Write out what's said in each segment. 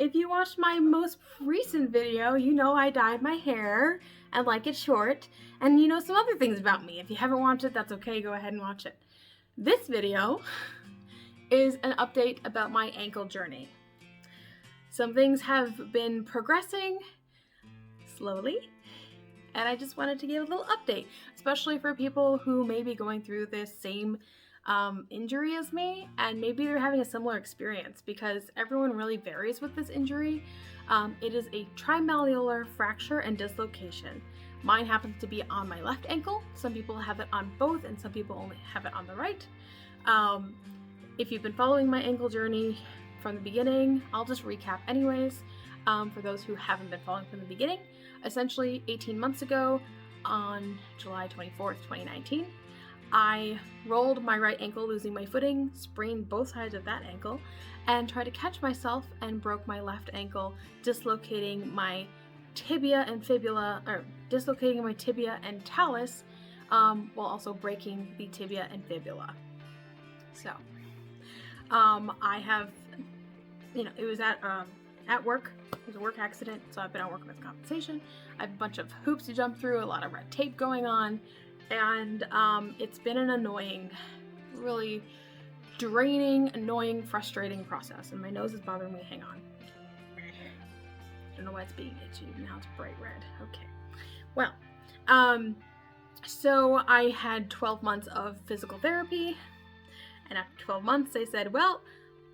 if you watched my most recent video, you know I dyed my hair and like it short, and you know some other things about me. If you haven't watched it, that's okay, go ahead and watch it. This video is an update about my ankle journey. Some things have been progressing slowly, and I just wanted to give a little update, especially for people who may be going through this same injury as me, and maybe they're having a similar experience, because everyone really varies with this injury. It is a trimalleolar fracture and dislocation. Mine happens to be on my left ankle. Some people have it on both, and some people only have it on the right. If you've been following my ankle journey from the beginning, I'll just recap anyways. For those who haven't been following from the beginning, essentially 18 months ago, on July 24th, 2019, I rolled my right ankle, losing my footing, sprained both sides of that ankle, and tried to catch myself and broke my left ankle, dislocating my tibia and fibula, or dislocating my tibia and talus, while also breaking the tibia and fibula. So, I have, it was at work. It was a work accident, so I've been on workman's compensation. I have a bunch of hoops to jump through, a lot of red tape going on, and it's been an annoying, really draining, annoying, frustrating process. And my nose is bothering me. Hang on. I don't know why it's being itchy. Now it's bright red. Okay. Well, so I had 12 months of physical therapy, and after 12 months they said, well,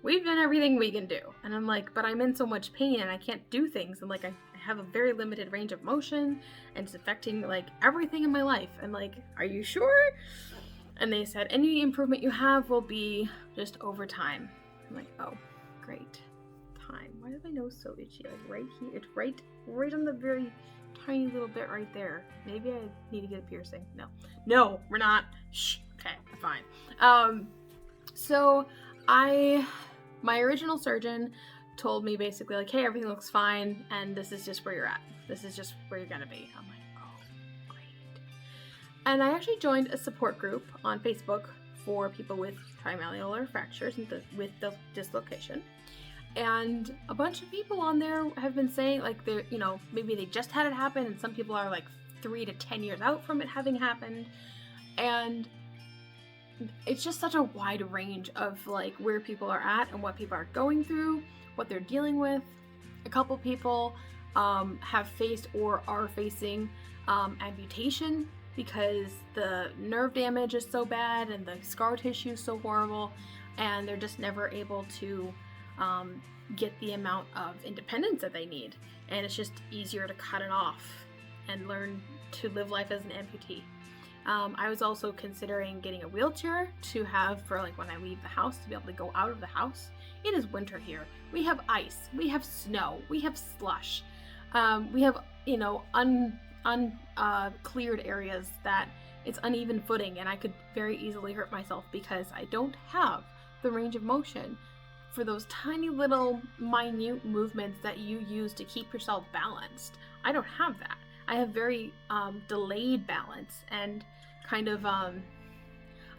we've done everything we can do. And I'm like, but I'm in so much pain and I can't do things, and like I have a very limited range of motion, and it's affecting like everything in my life. And like, are you sure? And they said, any improvement you have will be just over time. I'm like, oh, great. Time. Why is my nose so itchy? Like right here. It's right on the very tiny little bit right there. Maybe I need to get a piercing. No, we're not. Shh. Okay, fine. So my original surgeon told me basically like, hey, everything looks fine, and this is just where you're at. This is just where you're gonna be. I'm like, oh, great. And I actually joined a support group on Facebook for people with trimalleolar fractures and with the dislocation. And a bunch of people on there have been saying like they're, maybe they just had it happen, and some people are like 3 to 10 years out from it having happened. And it's just such a wide range of like where people are at and what people are going through, what they're dealing with. A couple people have faced or are facing amputation because the nerve damage is so bad and the scar tissue is so horrible, and they're just never able to get the amount of independence that they need, and it's just easier to cut it off and learn to live life as an amputee. I was also considering getting a wheelchair to have for like when I leave the house, to be able to go out of the house. It is winter here. We have ice, we have snow, we have slush, we have, cleared areas that it's uneven footing, and I could very easily hurt myself because I don't have the range of motion for those tiny little minute movements that you use to keep yourself balanced. I don't have that. I have very delayed balance, and kind of I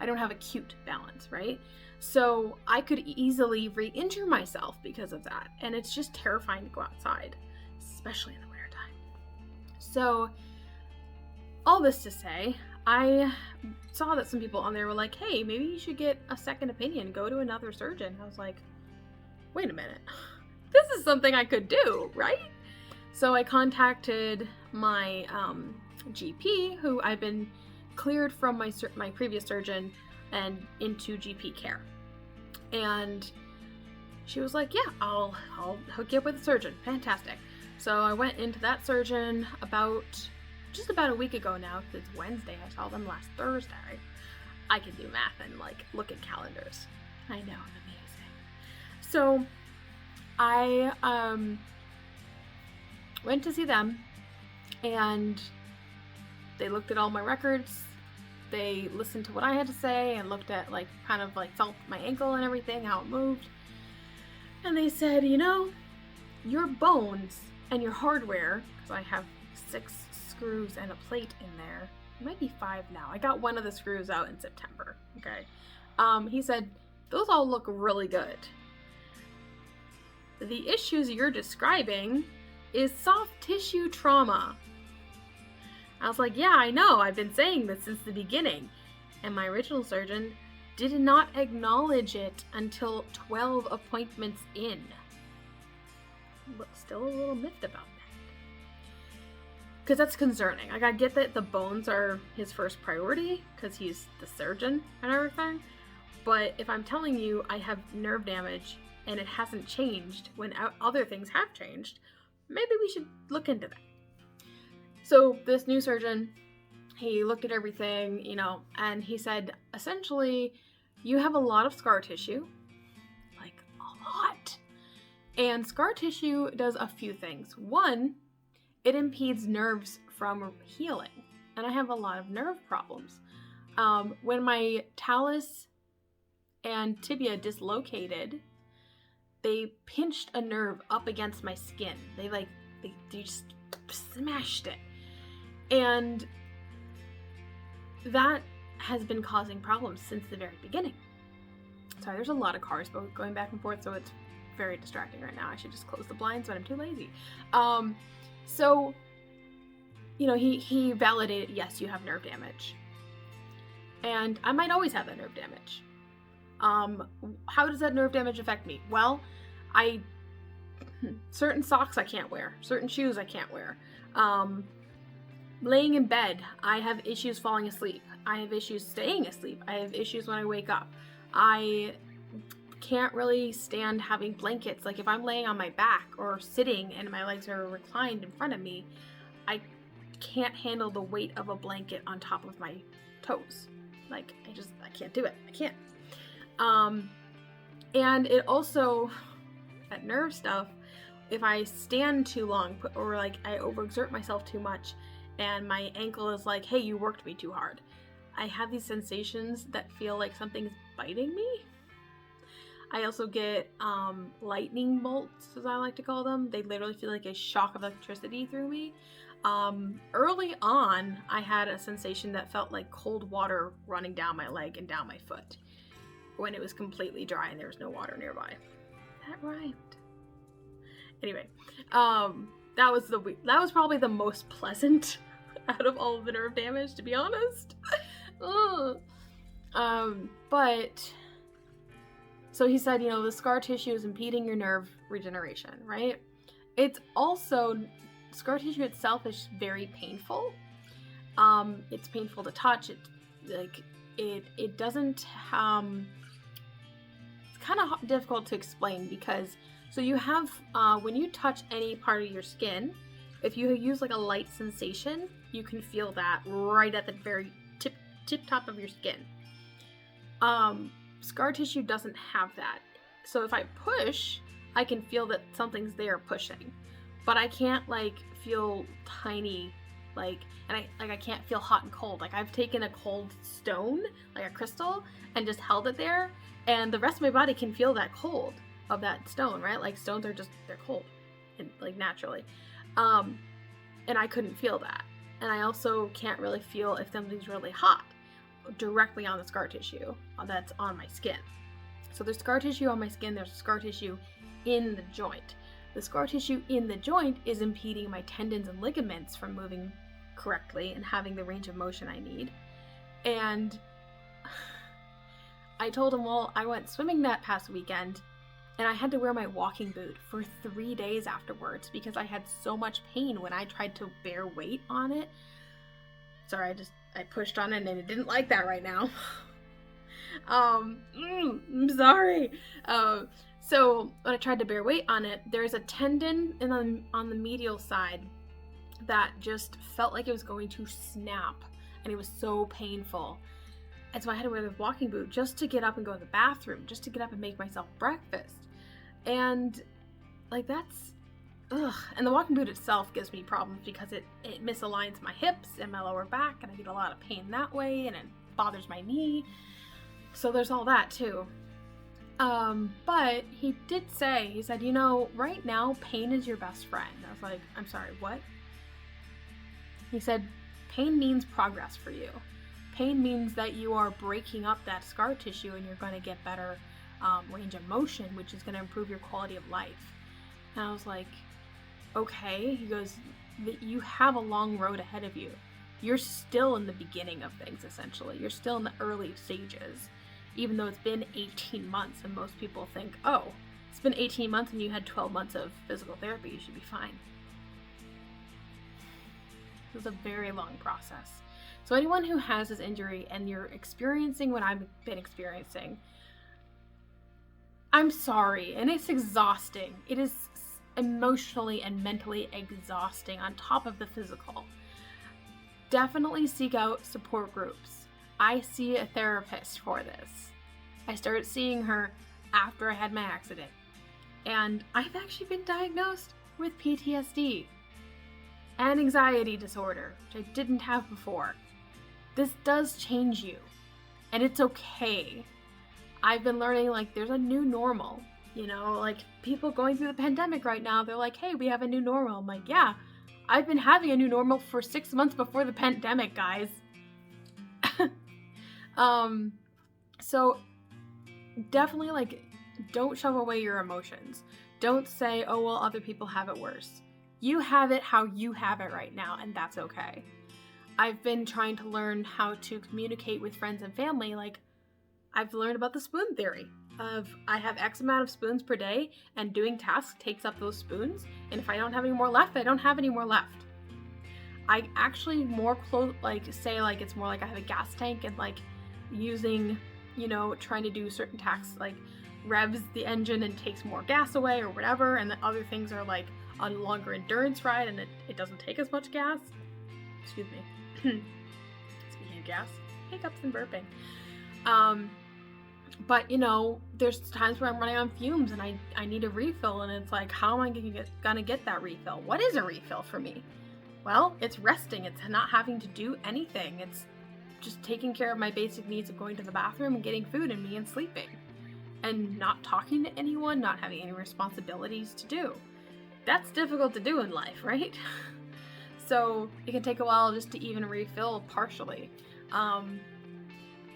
don't have acute balance, right? So I could easily re-injure myself because of that, and it's just terrifying to go outside, especially in the wintertime. So all this to say, I saw that some people on there were like, hey, maybe you should get a second opinion, go to another surgeon. I was like, wait a minute, this is something I could do, right? So I contacted my GP, who I've been cleared from my previous surgeon and into GP care. And she was like, yeah, I'll hook you up with a surgeon. Fantastic. So I went into that surgeon just about a week ago now, because it's Wednesday. I saw them last Thursday. I can do math and like look at calendars. I know, I'm amazing. So I went to see them, and they looked at all my records. They listened to what I had to say and looked at like kind of like felt my ankle and everything, how it moved. And they said, your bones and your hardware, because I have 6 screws and a plate in there. It might be 5 now. I got one of the screws out in September. Okay. He said, those all look really good. The the issues you're describing is soft tissue trauma. I was like, yeah, I know. I've been saying this since the beginning. And my original surgeon did not acknowledge it until 12 appointments in. Still a little miffed about that. Because that's concerning. Like, I get that the bones are his first priority because he's the surgeon and everything. But if I'm telling you I have nerve damage and it hasn't changed when other things have changed, maybe we should look into that. So this new surgeon, he looked at everything, you know, and he said, essentially, you have a lot of scar tissue, like a lot. And scar tissue does a few things. One, it impedes nerves from healing. And I have a lot of nerve problems. When my talus and tibia dislocated, they pinched a nerve up against my skin. They just smashed it. And that has been causing problems since the very beginning. Sorry, there's a lot of cars going back and forth, so it's very distracting right now. I should just close the blinds, but I'm too lazy. So, you know, he validated, yes, you have nerve damage. And I might always have that nerve damage. How does that nerve damage affect me? Well, certain socks I can't wear, certain shoes I can't wear. Laying in bed, I have issues falling asleep. I have issues staying asleep. I have issues when I wake up. I can't really stand having blankets. Like if I'm laying on my back or sitting and my legs are reclined in front of me, I can't handle the weight of a blanket on top of my toes. Like I can't do it. I can't. And it also, that nerve stuff, if I stand too long or like I overexert myself too much and my ankle is like, hey, you worked me too hard, I have these sensations that feel like something's biting me. I also get lightning bolts, as I like to call them. They literally feel like a shock of electricity through me. Early on, I had a sensation that felt like cold water running down my leg and down my foot when it was completely dry and there was no water nearby. That rhymed. Anyway, that was probably the most pleasant out of all of the nerve damage, to be honest. But so he said, you know, the scar tissue is impeding your nerve regeneration, right? It's also, scar tissue itself is very painful. It's painful to touch. It doesn't, it's kind of difficult to explain because, so you have, when you touch any part of your skin, if you use like a light sensation, you can feel that right at the very tip top of your skin. Scar tissue doesn't have that. So if I push, I can feel that something's there pushing, but I can't like feel tiny, like, and I can't feel hot and cold. Like I've taken a cold stone, like a crystal, and just held it there, and the rest of my body can feel that cold of that stone, right? Like stones are just, they're cold, and like naturally. And I couldn't feel that. And I also can't really feel if something's really hot directly on the scar tissue that's on my skin. So there's scar tissue on my skin, there's scar tissue in the joint. The scar tissue in the joint is impeding my tendons and ligaments from moving correctly and having the range of motion I need. And I told him, well, I went swimming that past weekend and I had to wear my walking boot for 3 days afterwards because I had so much pain when I tried to bear weight on it. Sorry, I pushed on it and it didn't like that right now. I'm sorry. So when I tried to bear weight on it, there's a tendon on the medial side that just felt like it was going to snap, and it was so painful. And so I had to wear this walking boot just to get up and go to the bathroom, just to get up and make myself breakfast. And like that's, ugh. And the walking boot itself gives me problems because it misaligns my hips and my lower back, and I get a lot of pain that way, and it bothers my knee. So there's all that too. But he did say, he said, you know, right now pain is your best friend. I was like, I'm sorry, what? He said, pain means progress for you. Pain means that you are breaking up that scar tissue and you're going to get better range of motion, which is going to improve your quality of life. And I was like, okay. He goes, you have a long road ahead of you. You're still in the beginning of things, essentially. You're still in the early stages, even though it's been 18 months. And most people think, oh, it's been 18 months and you had 12 months of physical therapy, you should be fine. It was a very long process. So anyone who has this injury and you're experiencing what I've been experiencing, I'm sorry, and it's exhausting. It is emotionally and mentally exhausting on top of the physical. Definitely seek out support groups. I see a therapist for this. I started seeing her after I had my accident. And I've actually been diagnosed with PTSD and anxiety disorder, which I didn't have before. This does change you, and it's okay. I've been learning, like, there's a new normal, you know, like people going through the pandemic right now, they're like, hey, we have a new normal. I'm like, yeah, I've been having a new normal for 6 months before the pandemic, guys. So definitely, like, don't shove away your emotions. Don't say, oh, well, other people have it worse. You have it how you have it right now, and that's okay. I've been trying to learn how to communicate with friends and family. Like, I've learned about the spoon theory of I have X amount of spoons per day, and doing tasks takes up those spoons. And if I don't have any more left, I don't have any more left. I actually say it's more like I have a gas tank, and like using, you know, trying to do certain tasks like revs the engine and takes more gas away or whatever. And the other things are like a longer endurance ride and it doesn't take as much gas. Excuse me. Speaking of gas, hiccups and burping. But you know, there's times where I'm running on fumes and I need a refill, and it's like, how am I gonna get that refill? What is a refill for me? Well, it's resting. It's not having to do anything. It's just taking care of my basic needs of going to the bathroom and getting food in me and sleeping. And not talking to anyone, not having any responsibilities to do. That's difficult to do in life, right? So it can take a while just to even refill partially.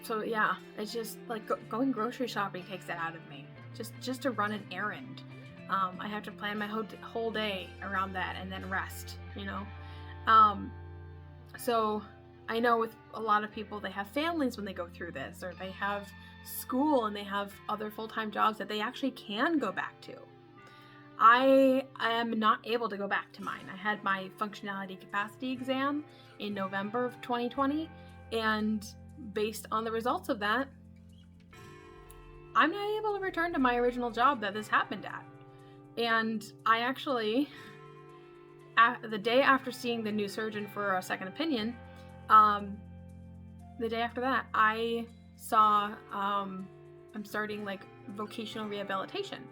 So yeah, it's just like going grocery shopping takes that out of me. Just to run an errand. I have to plan my whole day around that and then rest, you know? So I know with a lot of people, they have families when they go through this, or they have school and they have other full-time jobs that they actually can go back to. I am not able to go back to mine. I had my functionality capacity exam in November of 2020, and based on the results of that, I'm not able to return to my original job that this happened at. And I actually, the day after seeing the new surgeon for a second opinion, the day after that, I saw, I'm starting like vocational rehabilitation,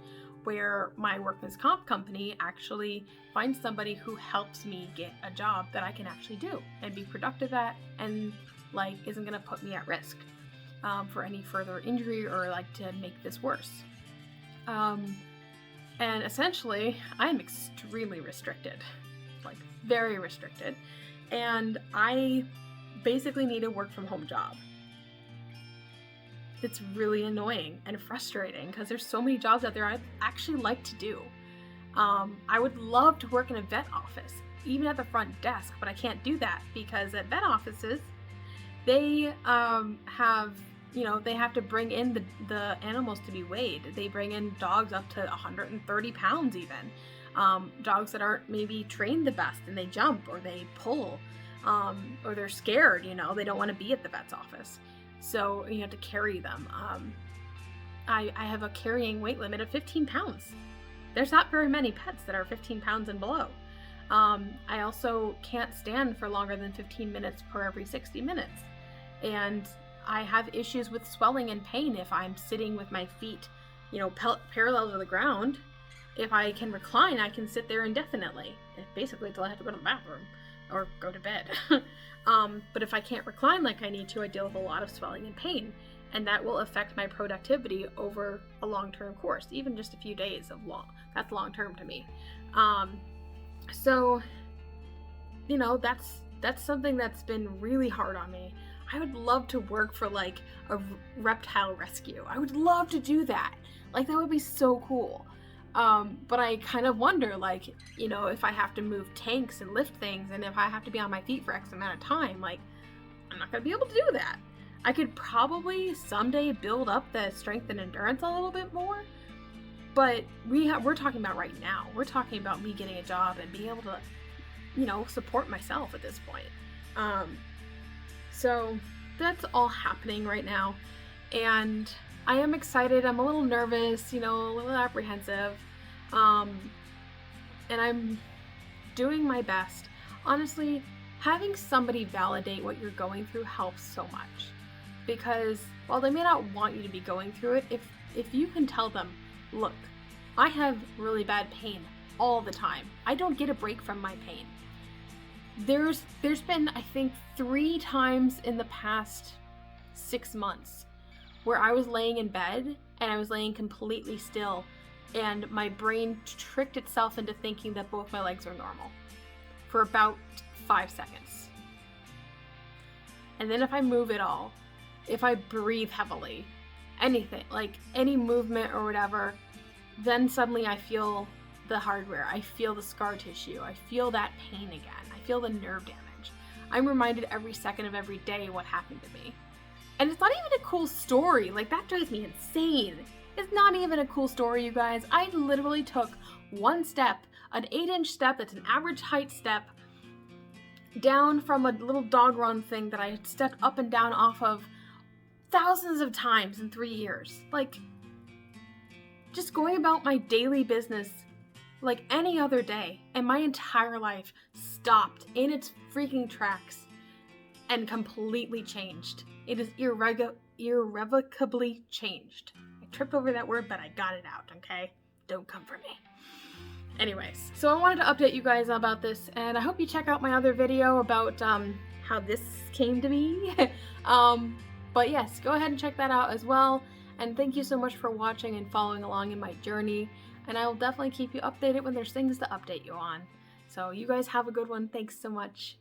where my workman's comp company actually finds somebody who helps me get a job that I can actually do and be productive at, and like isn't gonna put me at risk for any further injury or like to make this worse. And essentially, I'm extremely restricted, like very restricted, and I basically need a work from home job. It's really annoying and frustrating because there's so many jobs out there I'd actually like to do. I would love to work in a vet office, even at the front desk, but I can't do that because at vet offices, they they have to bring in the animals to be weighed. They bring in dogs up to 130 pounds even. Dogs that aren't maybe trained the best, and they jump or they pull, or they're scared, you know, they don't want to be at the vet's office. So you have to carry them. I have a carrying weight limit of 15 pounds. There's not very many pets that are 15 pounds and below. I also can't stand for longer than 15 minutes per every 60 minutes. And I have issues with swelling and pain if I'm sitting with my feet, you know, parallel to the ground. If I can recline, I can sit there indefinitely, basically until I have to go to the bathroom or go to bed. But if I can't recline like I need to, I deal with a lot of swelling and pain, and that will affect my productivity over a long-term course, even just a few days of that's long-term to me. So, you know, that's something that's been really hard on me. I would love to work for like a reptile rescue. I would love to do that. Like, that would be so cool. But I kind of wonder, like, you know, if I have to move tanks and lift things, and if I have to be on my feet for X amount of time, like, I'm not going to be able to do that. I could probably someday build up the strength and endurance a little bit more, but we're talking about right now. We're talking about me getting a job and being able to, you know, support myself at this point. So that's all happening right now, and I am excited. I'm a little nervous, you know, a little apprehensive, and I'm doing my best. Honestly, having somebody validate what you're going through helps so much, because while they may not want you to be going through it, if you can tell them, look, I have really bad pain all the time. I don't get a break from my pain. There's been, I think, 3 times in the past 6 months where I was laying in bed and I was laying completely still, and my brain tricked itself into thinking that both my legs are normal for about 5 seconds. And then if I move at all, if I breathe heavily, anything, like any movement or whatever, then suddenly I feel the hardware, I feel the scar tissue, I feel that pain again, I feel the nerve damage. I'm reminded every second of every day what happened to me. And it's not even a cool story, like that drives me insane. It's not even a cool story, you guys. I literally took one step, an 8-inch step that's an average height step, down from a little dog run thing that I had stepped up and down off of thousands of times in 3 years. Like, just going about my daily business like any other day, and my entire life stopped in its freaking tracks and completely changed. It is irrevocably changed. I tripped over that word, but I got it out, okay? Don't come for me. Anyways, so I wanted to update you guys about this, and I hope you check out my other video about how this came to be. But yes, go ahead and check that out as well. And thank you so much for watching and following along in my journey. And I will definitely keep you updated when there's things to update you on. So you guys have a good one. Thanks so much.